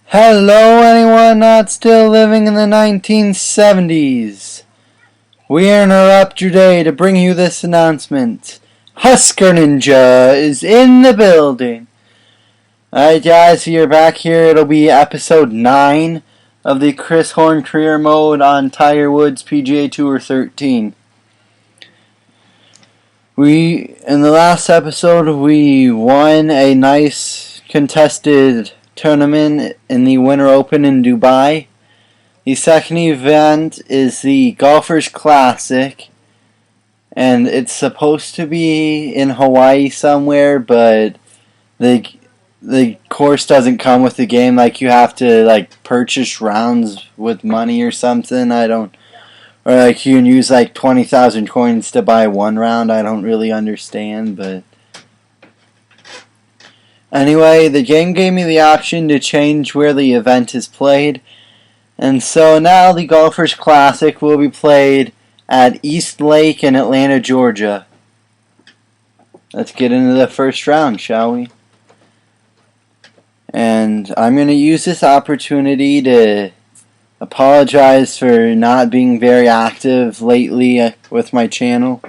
Hello, anyone not still living in the 1970s. We interrupt your day to bring you this announcement. Husker Ninja is in the building. Alright, guys, you're back here. It'll be episode 9 of the Chris Horn Career Mode on Tiger Woods PGA Tour 13. In the last episode, we won a nice contested tournament in the Winter Open in Dubai. The second event is the Golfers Classic, and it's supposed to be in Hawaii somewhere, but the course doesn't come with the game. Like, you have to purchase rounds with money or something. Or you can use 20,000 coins to buy one round. I don't really understand, but anyway, the game gave me the option to change where the event is played. And so now the Golfers Classic will be played at East Lake in Atlanta, Georgia. Let's get into the first round, shall we? And I'm going to use this opportunity to apologize for not being very active lately with my channel.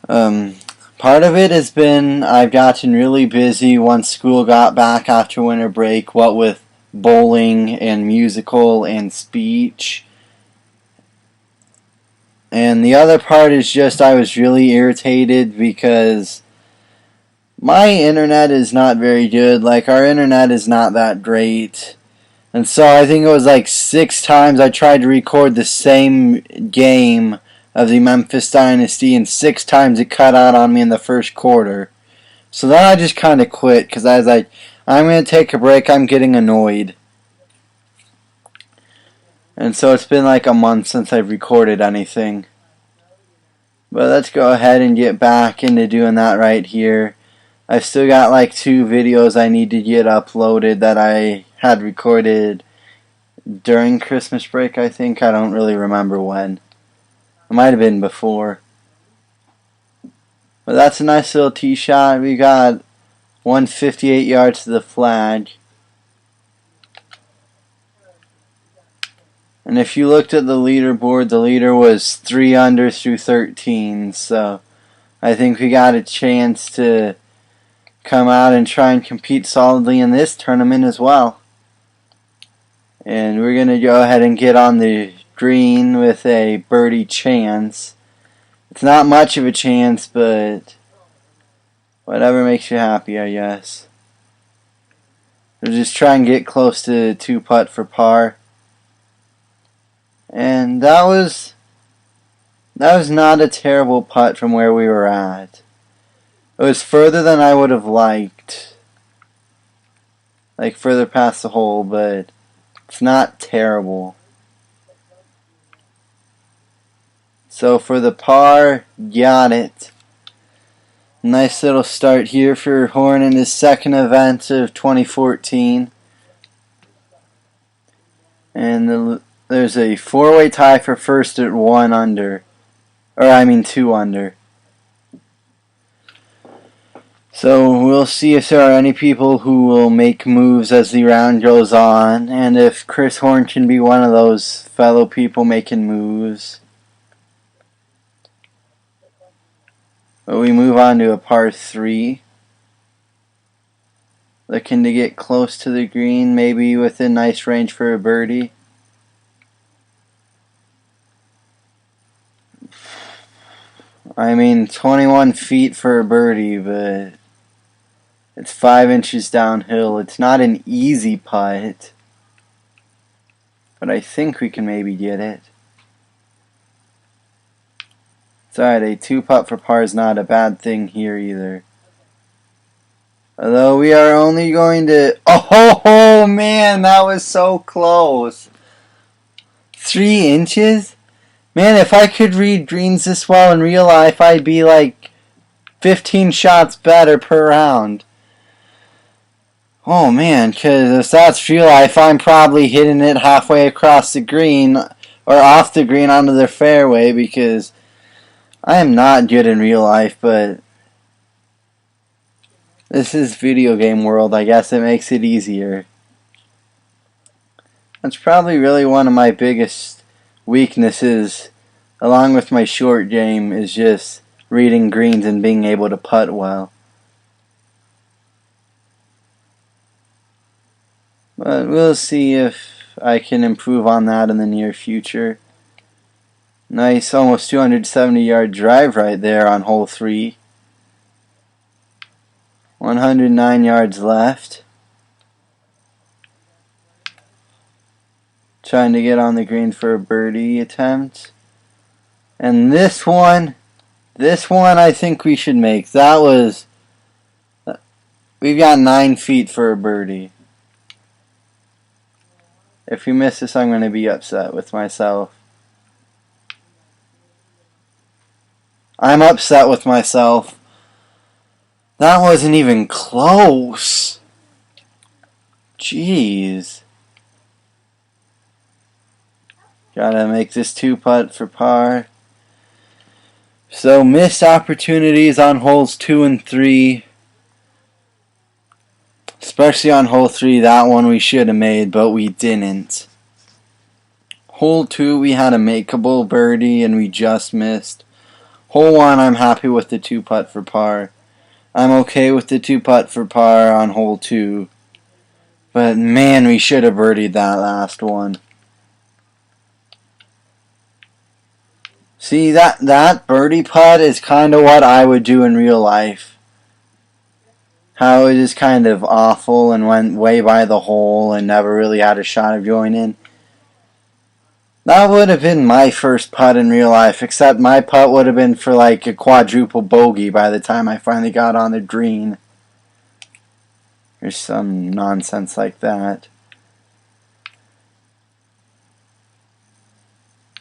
Part of it has been I've gotten really busy once school got back after winter break, what with bowling and musical and speech. And the other part is just I was really irritated because my internet is not very good. Our internet is not that great. And so I think it was 6 times I tried to record the same game of the Memphis Dynasty, and 6 times it cut out on me in the first quarter. So then I just kind of quit because I was like, I'm going to take a break. I'm getting annoyed. And so it's been a month since I've recorded anything. But let's go ahead and get back into doing that right here. I've still got 2 videos I need to get uploaded that I had recorded during Christmas break, I think. I don't really remember when. It might have been before. But that's a nice little tee shot. We got 158 yards to the flag. And if you looked at the leaderboard, the leader was 3 under through 13. So I think we got a chance to come out and try and compete solidly in this tournament as well. And we're going to go ahead and get on the green with a birdie chance. It's not much of a chance, but whatever makes you happy, I guess. We'll just try and get close to 2-putt for par. And that was not a terrible putt from where we were at. It was further than I would have liked. Further past the hole, but it's not terrible. So for the par, got it. Nice little start here for Horn in his second event of 2014. And there's a 4-way tie for first at 1 under. 2 under. So we'll see if there are any people who will make moves as the round goes on, and if Chris Horn can be one of those fellow people making moves. But we move on to a par 3. Looking to get close to the green, maybe within nice range for a birdie. I mean, 21 feet for a birdie, but it's 5 inches downhill. It's not an easy putt, but I think we can maybe get it. It's alright, a 2-putt for par is not a bad thing here either. Although we are only going to... Oh man, that was so close. 3 inches? Man, if I could read greens this well in real life, I'd be 15 shots better per round. Oh man, because if that's real life, I'm probably hitting it halfway across the green, or off the green onto the fairway, because I am not good in real life, but This is video game world. I guess it makes it easier. That's probably really one of my biggest weaknesses, along with my short game, is just reading greens and being able to putt well. But we'll see if I can improve on that in the near future. Nice, almost 270-yard drive right there on hole 3. 109 yards left. Trying to get on the green for a birdie attempt. And this one I think we should make. We've got 9 feet for a birdie. If we miss this, I'm going to be upset with myself. I'm upset with myself. That wasn't even close. Jeez. Gotta make this 2-putt for par. So missed opportunities on holes 2 and 3. Especially on hole 3, that one we should have made, but we didn't. Hole 2, we had a makeable birdie and we just missed. Hole 1, I'm happy with the 2-putt for par. I'm okay with the 2-putt for par on hole 2. But man, we should have birdied that last one. See, that birdie putt is kind of what I would do in real life. How it is kind of awful and went way by the hole and never really had a shot of going in. That would have been my first putt in real life, except my putt would have been for like a quadruple bogey by the time I finally got on the green. Or some nonsense like that.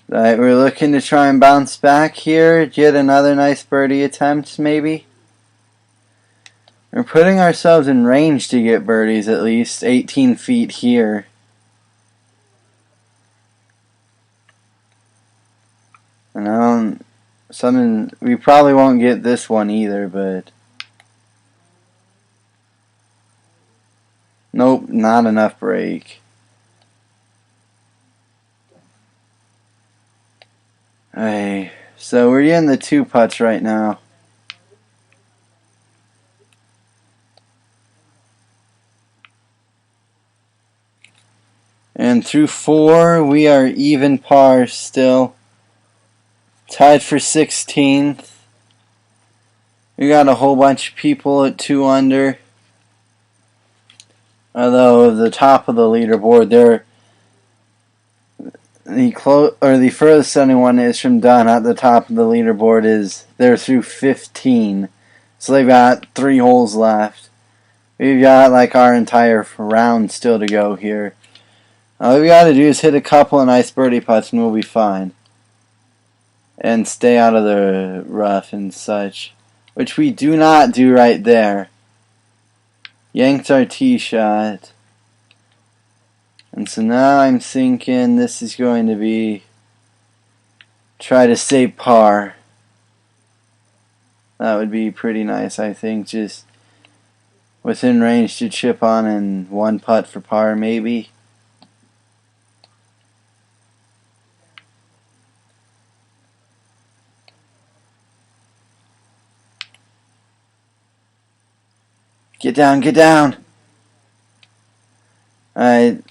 Right, we're looking to try and bounce back here, get another nice birdie attempt maybe. We're putting ourselves in range to get birdies at least, 18 feet here. And we probably won't get this one either, but nope, not enough break. Hey, so we're getting the 2 putts right now. And through 4, we are even par still. Tied for 16th. We got a whole bunch of people at 2 under. Although the top of the leaderboard, the furthest anyone is from done at the top of the leaderboard they're through 15. So they've got 3 holes left. We've got like our entire round still to go here. All we got to do is hit a couple of nice birdie putts and we'll be fine. And stay out of the rough and such. Which we do not do right there. Yanked our tee shot. And so now I'm thinking this is going to be try to stay par. That would be pretty nice, I think. Just within range to chip on and 1 putt for par maybe. Get down, get down. Alright.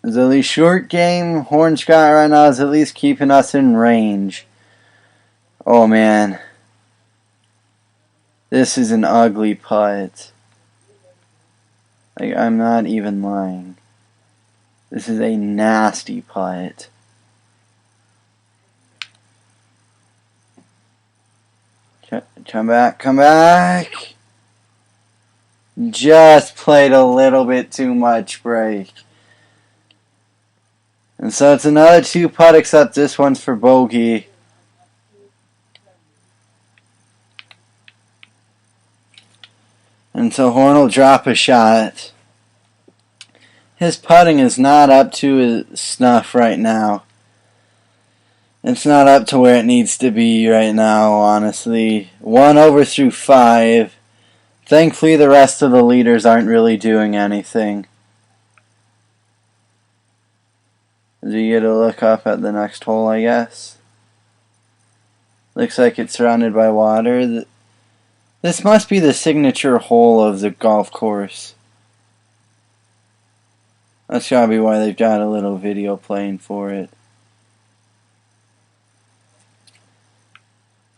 The short game Horn's got right now is at least keeping us in range. Oh man. This is an ugly putt. Like, I'm not even lying. This is a nasty putt. Come back, come back. Just played a little bit too much break. And so it's another 2 putt, except this one's for bogey. And so Horn will drop a shot. His putting is not up to his snuff right now. It's not up to where it needs to be right now, honestly. 1 over through 5. Thankfully, the rest of the leaders aren't really doing anything. Do you get a look up at the next hole, I guess? Looks like it's surrounded by water. This must be the signature hole of the golf course. That's gotta be why they've got a little video playing for it.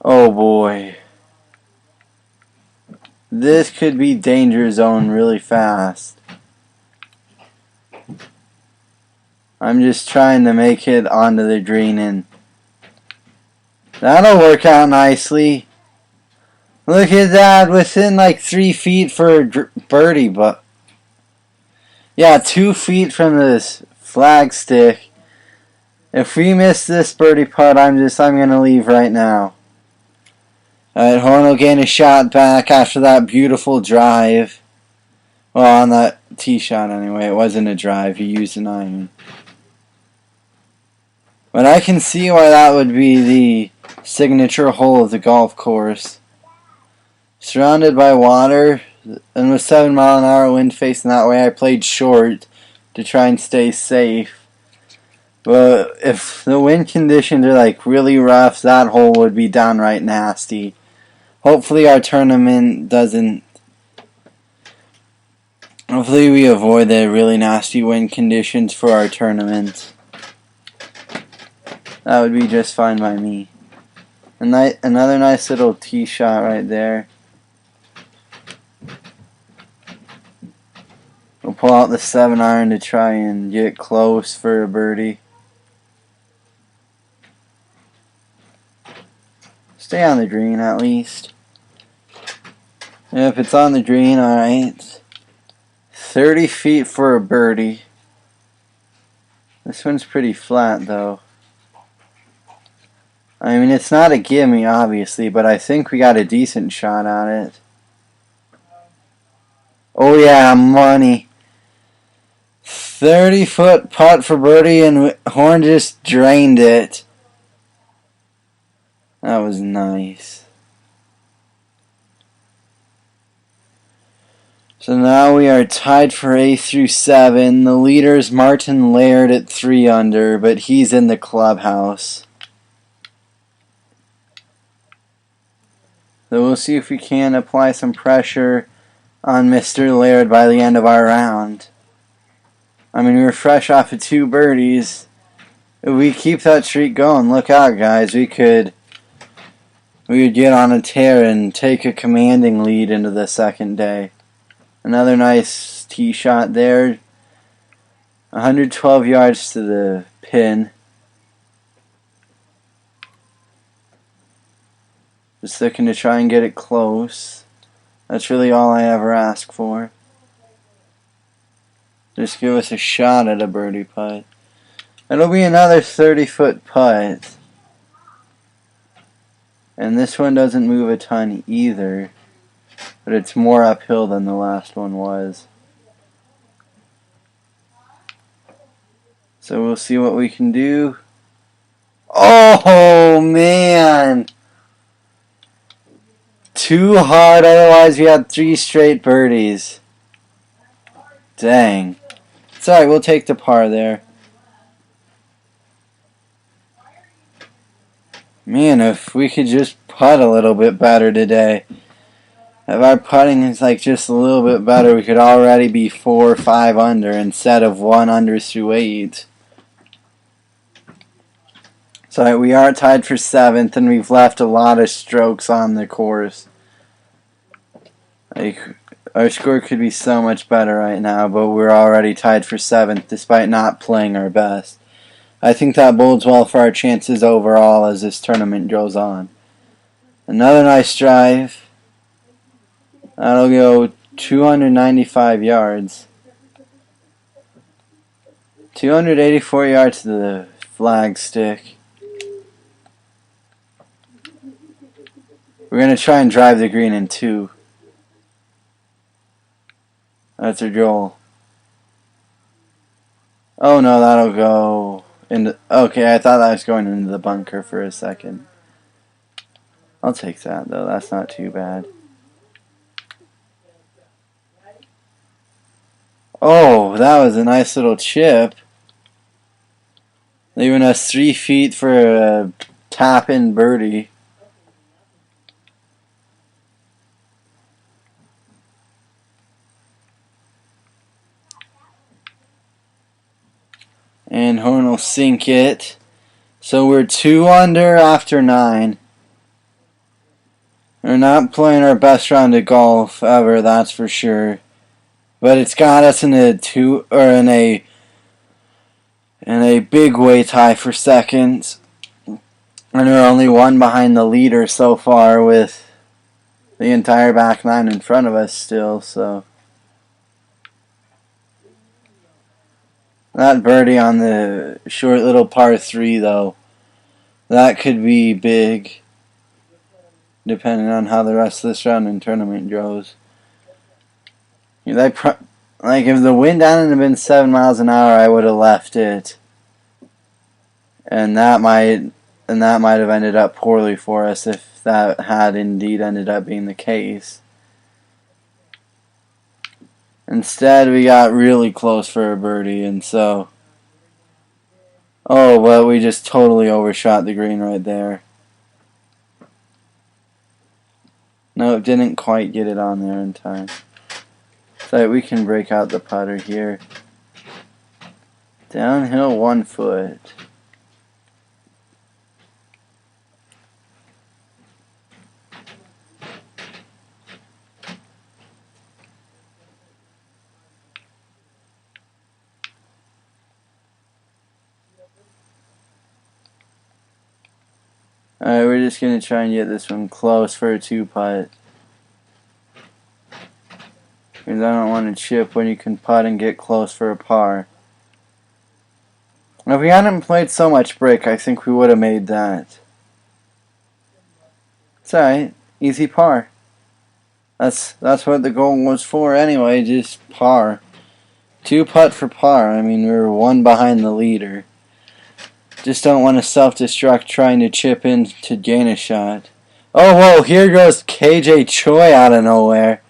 Oh boy. This could be danger zone really fast. I'm just trying to make it onto the green, and that'll work out nicely. Look at that, within like 3 feet for a birdie, but yeah, 2 feet from this flag stick. If we miss this birdie putt, I'm gonna leave right now. Alright, Horn will gain a shot back after that beautiful drive. Well, on that tee shot anyway. It wasn't a drive. He used an iron. But I can see why that would be the signature hole of the golf course. Surrounded by water, and with 7-mile-an-hour wind facing that way, I played short to try and stay safe. But if the wind conditions are like really rough, that hole would be downright nasty. Hopefully our tournament doesn't... Hopefully we avoid the really nasty wind conditions for our tournament. That would be just fine by me. Another nice little tee shot right there. We'll pull out the 7-iron to try and get close for a birdie. Stay on the green at least. If it's on the green, alright. 30 feet for a birdie. This one's pretty flat though. I mean, it's not a gimme, obviously, but I think we got a decent shot at it. Oh yeah, money. 30-foot putt for birdie, and Horn just drained it. That was nice. So now we are tied for 8 through 7. The leader is Martin Laird at 3 under, but he's in the clubhouse. So we'll see if we can apply some pressure on Mr. Laird by the end of our round. I mean, we were fresh off of 2 birdies. If we keep that streak going, look out, guys. We could get on a tear and take a commanding lead into the second day. Another nice tee shot there. 112 yards to the pin. Just looking to try and get it close. That's really all I ever ask for. Just give us a shot at a birdie putt. It'll be another 30-foot putt. And this one doesn't move a ton either. But it's more uphill than the last one was. So we'll see what we can do. Oh, man! Too hard, otherwise we had 3 straight birdies. Dang. It's alright, we'll take the par there. Man, if we could just putt a little bit better today. If our putting is like just a little bit better, we could already be 4 or 5 under instead of 1 under through 8. So we are tied for 7th, and we've left a lot of strokes on the course. Like, our score could be so much better right now, but we're already tied for 7th despite not playing our best. I think that bodes well for our chances overall as this tournament goes on. Another nice drive. That'll go 295 yards. 284 yards to the flag stick. We're going to try and drive the green in 2. That's our goal. Oh no, that'll go into... Okay, I thought that was going into the bunker for a second. I'll take that though, that's not too bad. Oh, that was a nice little chip. Leaving us 3 feet for a tap-in birdie. And Horn will sink it. So we're 2 under after 9. We're not playing our best round of golf ever, that's for sure. But it's got us in a big way tie for second. And we're only 1 behind the leader so far, with the entire back 9 in front of us still, so that birdie on the short little par 3 though, that could be big depending on how the rest of this round and tournament goes. Like if the wind hadn't been 7 miles an hour, I would have left it, and that might have ended up poorly for us if that had indeed ended up being the case. Instead, we got really close for a birdie, and so but we just totally overshot the green right there. No, it didn't quite get it on there in time. So we can break out the putter here. Downhill 1 foot. Alright, we're just going to try and get this one close for a 2-putt. Because I don't want to chip when you can putt and get close for a par. If we hadn't played so much break, I think we would have made that. It's alright. Easy par. That's what the goal was for anyway, just par. 2-putt for par. I mean, we were 1 behind the leader. Just don't want to self-destruct trying to chip in to gain a shot. Oh, whoa, here goes KJ Choi out of nowhere.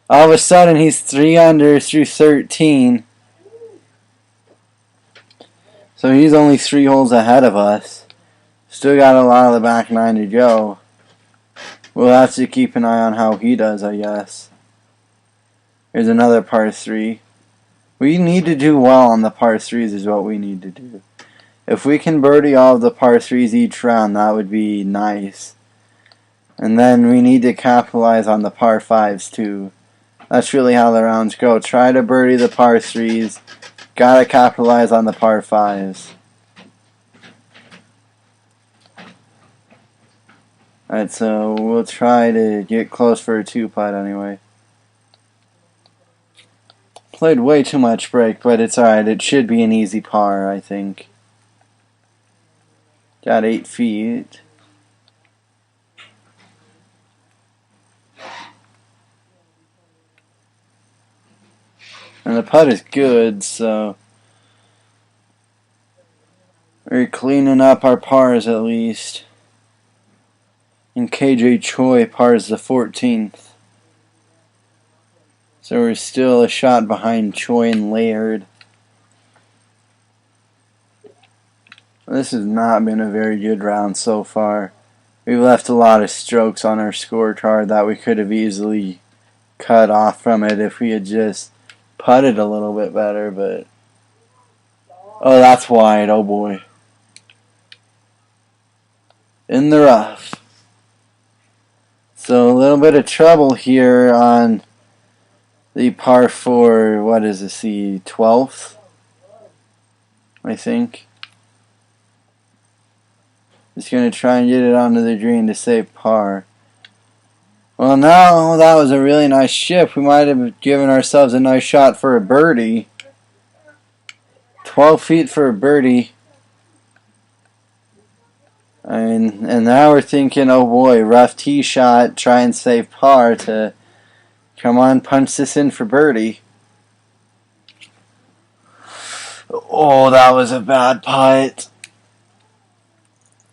All of a sudden, he's 3 under through 13. So he's only 3 holes ahead of us. Still got a lot of the back 9 to go. We'll have to keep an eye on how he does, I guess. Here's another par 3. We need to do well on the par 3s is what we need to do. If we can birdie all of the par 3s each round, that would be nice. And then we need to capitalize on the par 5s too. That's really how the rounds go. Try to birdie the par 3s. Gotta capitalize on the par 5s. Alright, so we'll try to get close for a 2-putt anyway. Played way too much break, but it's alright. It should be an easy par, I think. Got 8 feet. And the putt is good, so we're cleaning up our pars at least. And KJ Choi pars the 14th. So we're still a shot behind Choi and Laird. This has not been a very good round so far. We've left a lot of strokes on our scorecard that we could have easily cut off from it if we had just putted a little bit better, but oh, that's wide. Oh boy. In the rough. So a little bit of trouble here on the par 4, what is this, the 12th? I think. Just going to try and get it onto the green to save par. Well, now that was a really nice chip. We might have given ourselves a nice shot for a birdie. 12 feet for a birdie. And now we're thinking, oh boy, rough tee shot, try and save par to come on, punch this in for birdie. Oh, that was a bad putt.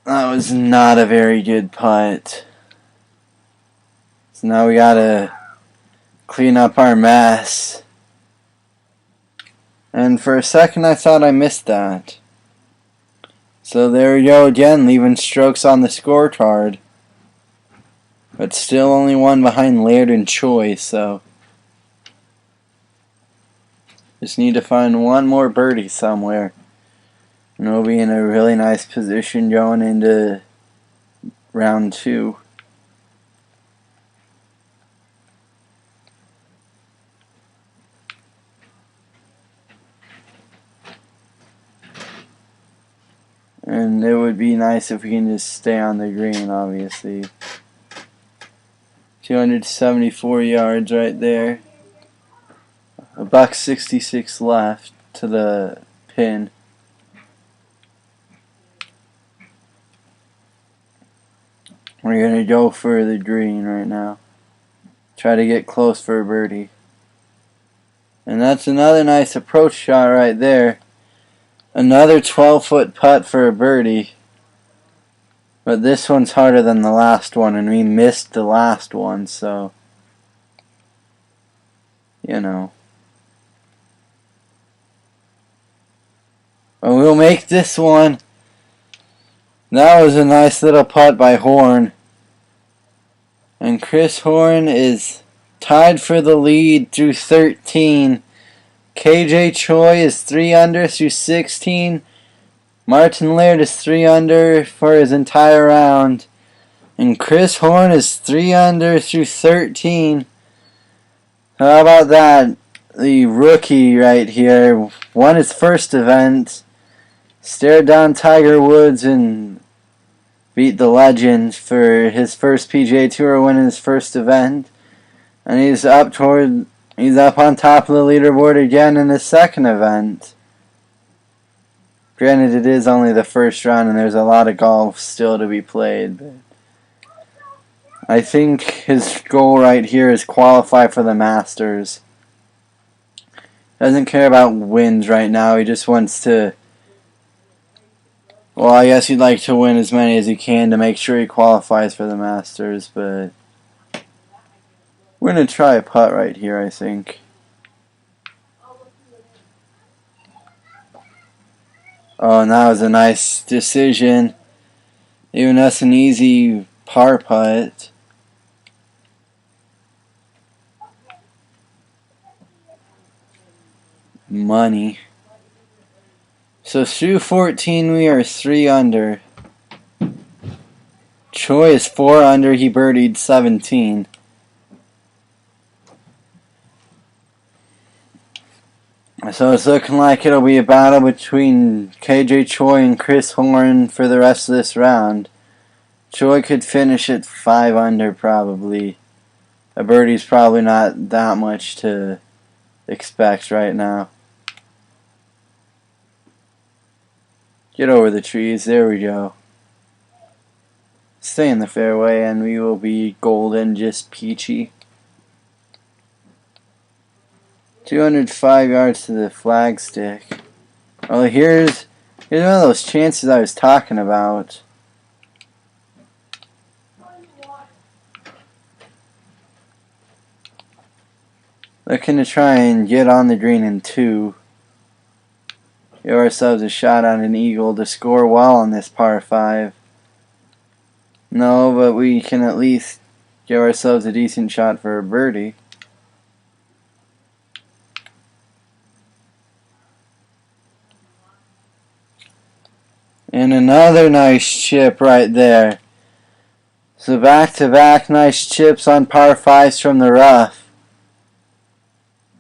That was not a very good putt. So now we gotta clean up our mess. And for a second I thought I missed that. So there we go again, leaving strokes on the scorecard. But still only one behind Laird and Choi, so just need to find one more birdie somewhere. And we'll be in a really nice position going into round 2. And it would be nice if we can just stay on the green, obviously. 274 yards right there. $1.66 left to the pin. We're going to go for the green right now. Try to get close for a birdie. And that's another nice approach shot right there. Another 12-foot putt for a birdie. But this one's harder than the last one, and we missed the last one, so you know. But we'll make this one. That was a nice little putt by Horn. And Chris Horn is tied for the lead through 13. KJ Choi is 3 under through 16. Martin Laird is 3 under for his entire round. And Chris Horn is 3 under through 13. How about that? The rookie right here won his first event. Stared down Tiger Woods and beat the legend for his first PGA Tour win in his first event. And he's up on top of the leaderboard again in his second event. Granted, it is only the first round and there's a lot of golf still to be played, but I think his goal right here is qualify for the Masters. Doesn't care about wins right now, he just wants to, well, I guess he'd like to win as many as he can to make sure he qualifies for the Masters, but we're going to try a putt right here, I think. Oh, and that was a nice decision. Even that's an easy par putt. Money. So through 14 we are 3 under. Choi is 4 under, he birdied 17. So it's looking like it'll be a battle between KJ Choi and Chris Horn for the rest of this round. Choi could finish at 5 under probably. A birdie's probably not that much to expect right now. Get over the trees, there we go. Stay in the fairway and we will be golden, just peachy. 205 yards to the flagstick. Well, here's one of those chances I was talking about. Looking to try and get on the green in 2. Give ourselves a shot on an eagle to score well on this par 5. No, but we can at least give ourselves a decent shot for a birdie. And another nice chip right there. So back-to-back nice chips on par 5s from the rough.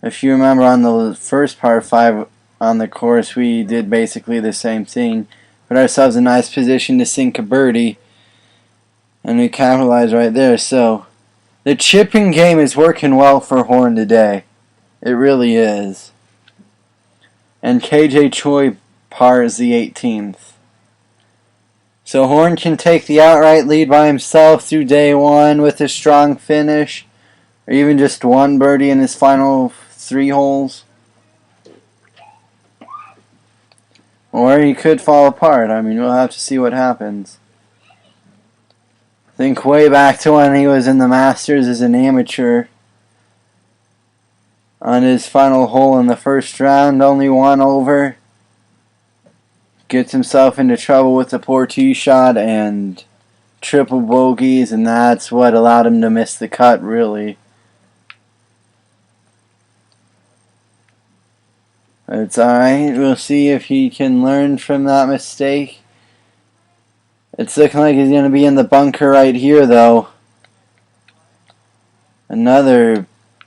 If you remember on the first par 5 on the course, we did basically the same thing. Put ourselves in a nice position to sink a birdie. And we capitalized right there. So the chipping game is working well for Horn today. It really is. And KJ Choi pars the 18th. So Horn can take the outright lead by himself through day 1 with a strong finish. Or even just one birdie in his final 3 holes. Or he could fall apart. I mean, we'll have to see what happens. Think way back to when he was in the Masters as an amateur. on his final hole in the first round. Only one over. Gets himself into trouble with the poor tee shot and triple bogeys, and that's what allowed him to miss the cut, really. It's alright. We'll see if he can learn from that mistake. It's looking like he's going to be in the bunker right here, though. Another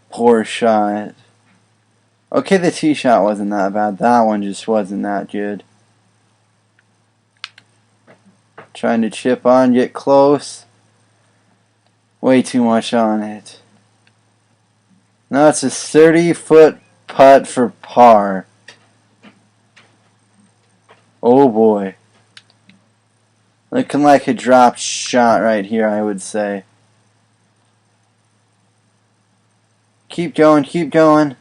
poor shot. Okay, the tee shot wasn't that bad. That one just wasn't that good. Trying to chip on, get close. Way too much on it. Now it's a 30-foot putt for par. Oh boy. Looking like a dropped shot right here, I would say. Keep going, keep going.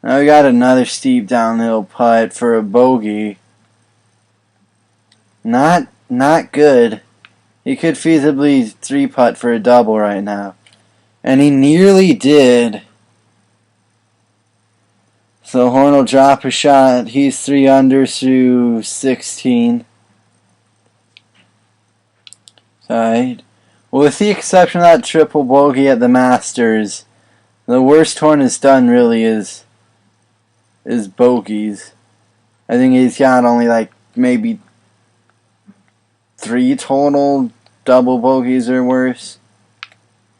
Now we got another steep downhill putt for a bogey. Not good. He could feasibly 3-putt for a double right now. And he nearly did. So Horn will drop a shot. He's 3 under through 16. Alright. Well, with the exception of that triple bogey at the Masters, the worst Horn has done really is bogeys. I think he's got only like maybe 3 total double bogeys or worse.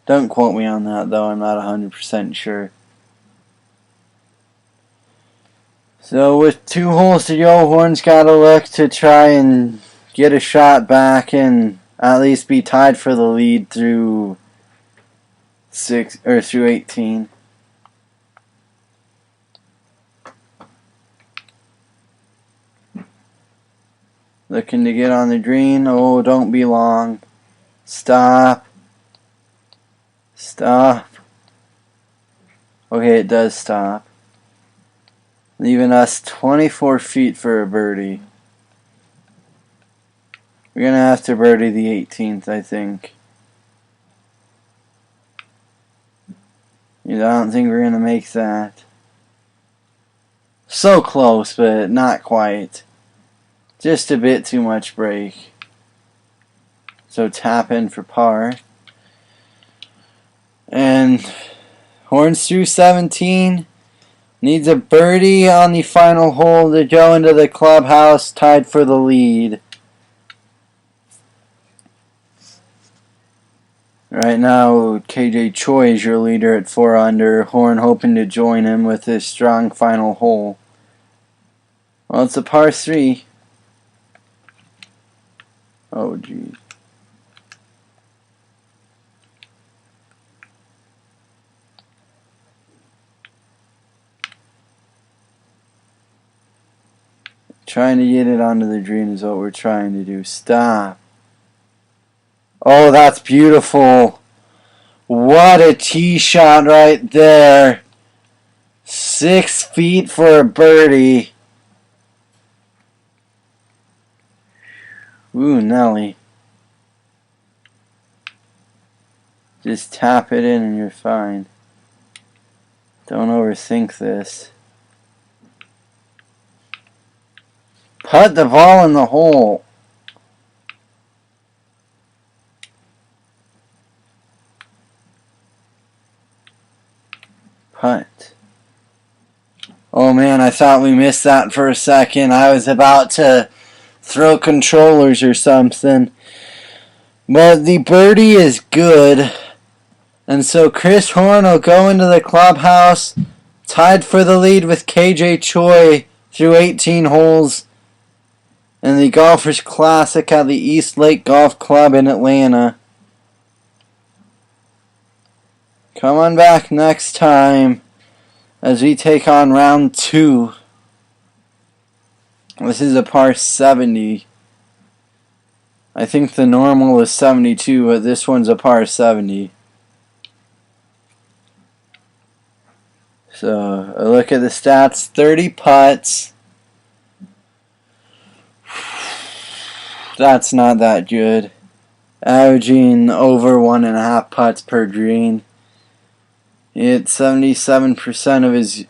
Don't quote me on that though, I'm not 100% sure. So with 2 holes to go, Horn's got to look to try and get a shot back and at least be tied for the lead through 18. Looking to get on the green. Oh, don't be long. Stop. Stop. Okay, it does stop. Leaving us 24 feet for a birdie. We're going to have to birdie the 18th, I think. I don't think we're going to make that. So close, but not quite. Just a bit too much break. So tap in for par. And Horns through 17. Needs a birdie on the final hole to go into the clubhouse tied for the lead. Right now, KJ Choi is your leader at 4 under. Horn hoping to join him with his strong final hole. Well, it's a par 3. Oh, geez. Trying to get it onto the green is what we're trying to do. Stop. Oh, that's beautiful. What a tee shot right there. 6 feet for a birdie. Ooh, Nelly. Just tap it in and you're fine. Don't overthink this. Put the ball in the hole. Putt. Oh man, I thought we missed that for a second. I was about to throw controllers or something. But the birdie is good. And so Chris Horn will go into the clubhouse tied for the lead with KJ Choi through 18 holes in the Golfers Classic at the East Lake Golf Club in Atlanta. Come on back next time as we take on round 2. This is a par 70. I think the normal is 72, but this one's a par 70. So, a look at the stats. 30 putts. That's not that good. Averaging over 1.5 putts per green. He hit 77% of his,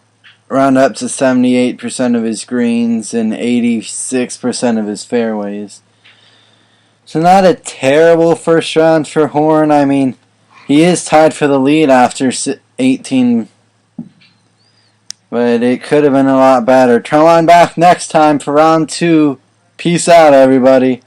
round up to 78% of his greens and 86% of his fairways. So not a terrible first round for Horn. I mean, he is tied for the lead after 18, but it could have been a lot better. Come on back next time for round 2. Peace out, everybody.